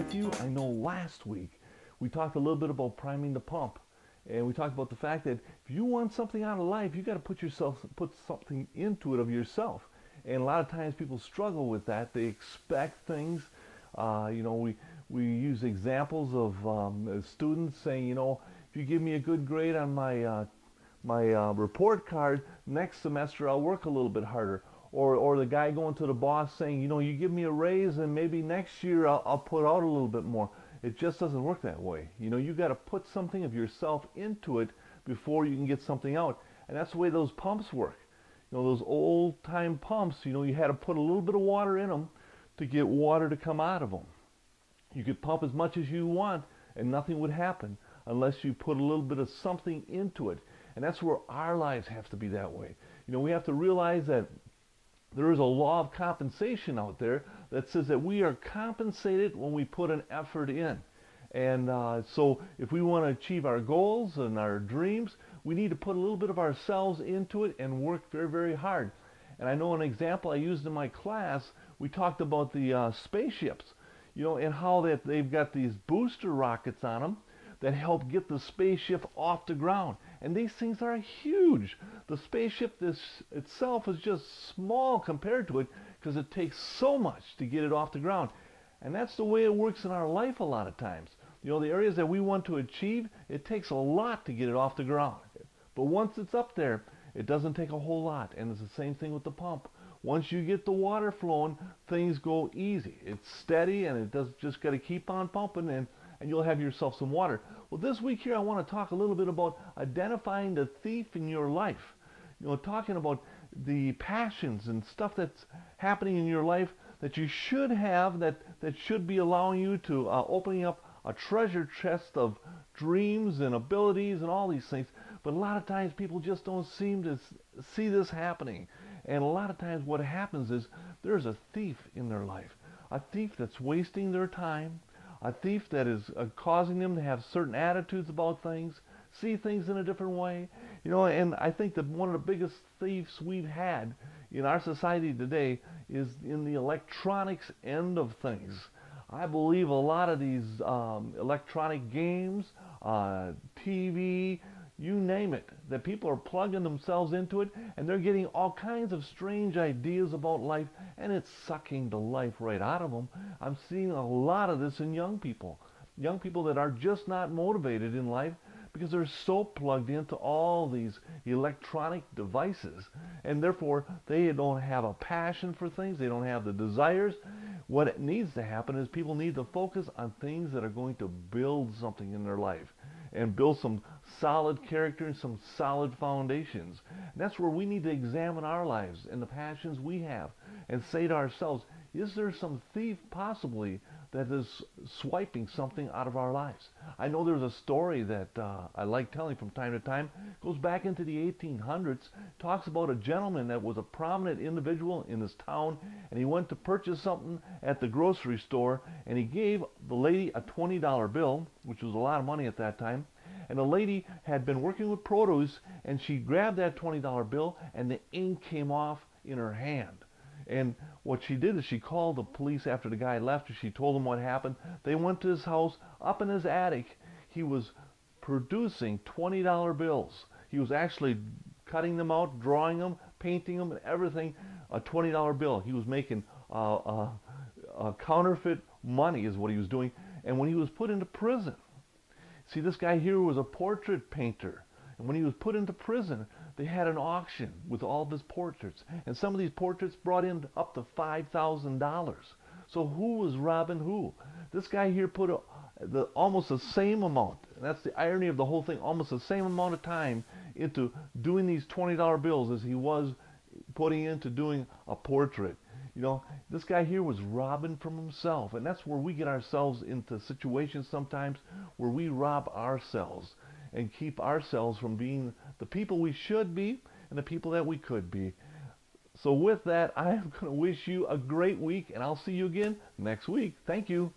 with you. I know last week we talked a little bit about priming the pump, and we talked about the fact that if you want something out of life, you got to put something into it of yourself. And a lot of times people struggle with that. They expect things. We use examples of students saying, if you give me a good grade on my report card, next semester I'll work a little bit harder. Or the guy going to the boss saying, you give me a raise and maybe next year I'll put out a little bit more. It just doesn't work that way. You got to put something of yourself into it before you can get something out. And that's the way those pumps work. Those old time pumps, you had to put a little bit of water in them to get water to come out of them. You could pump as much as you want and nothing would happen unless you put a little bit of something into it. And that's where our lives have to be that way. We have to realize that there is a law of compensation out there that says that we are compensated when we put an effort in. And so if we want to achieve our goals and our dreams, we need to put a little bit of ourselves into it and work very, very hard. And I know an example I used in my class, we talked about the spaceships, and how that they've got these booster rockets on them that help get the spaceship off the ground. And these things are huge. The spaceship itself is just small compared to it because it takes so much to get it off the ground. And that's the way it works in our life a lot of times. The areas that we want to achieve, it takes a lot to get it off the ground. But once it's up there, it doesn't take a whole lot. And it's the same thing with the pump. Once you get the water flowing, things go easy. It's steady and just got to keep on pumping and you'll have yourself some water. Well, this week here I want to talk a little bit about identifying the thief in your life. Talking about the passions and stuff that's happening in your life that you should have, that should be allowing you to opening up a treasure chest of dreams and abilities and all these things. But a lot of times people just don't seem to see this happening. And a lot of times what happens is there's a thief in their life. A thief that's wasting their time. A thief that is causing them to have certain attitudes about things, see things in a different way. And I think that one of the biggest thieves we've had in our society today is in the electronics end of things. I believe a lot of these electronic games, TV, you name it, that people are plugging themselves into it and they're getting all kinds of strange ideas about life and it's sucking the life right out of them. I'm seeing a lot of this in young people that are just not motivated in life because they're so plugged into all these electronic devices and therefore they don't have a passion for things, they don't have the desires. What needs to happen is people need to focus on things that are going to build something in their life and build some solid character and some solid foundations. And that's where we need to examine our lives and the passions we have and say to ourselves, is there some thief possibly that is swiping something out of our lives? I know there's a story that I like telling from time to time. It goes back into the 1800s. Talks about a gentleman that was a prominent individual in his town, and he went to purchase something at the grocery store, and he gave the lady a $20 bill, which was a lot of money at that time. And the lady had been working with produce, and she grabbed that $20 bill, and the ink came off in her hand. And what she did is she called the police after the guy left. She told them what happened. They went to his house. Up in his attic, he was producing $20 bills. He was actually cutting them out, drawing them, painting them, and everything. A $20 bill. He was making counterfeit money is what he was doing. And when he was put into prison, see, this guy here was a portrait painter. And when he was put into prison, they had an auction with all of his portraits. And some of these portraits brought in up to $5,000. So who was robbing who? This guy here put almost the same amount, and that's the irony of the whole thing, almost the same amount of time into doing these $20 bills as he was putting into doing a portrait. This guy here was robbing from himself. And that's where we get ourselves into situations sometimes where we rob ourselves and keep ourselves from being the people we should be and the people that we could be. So with that, I am going to wish you a great week, and I'll see you again next week. Thank you.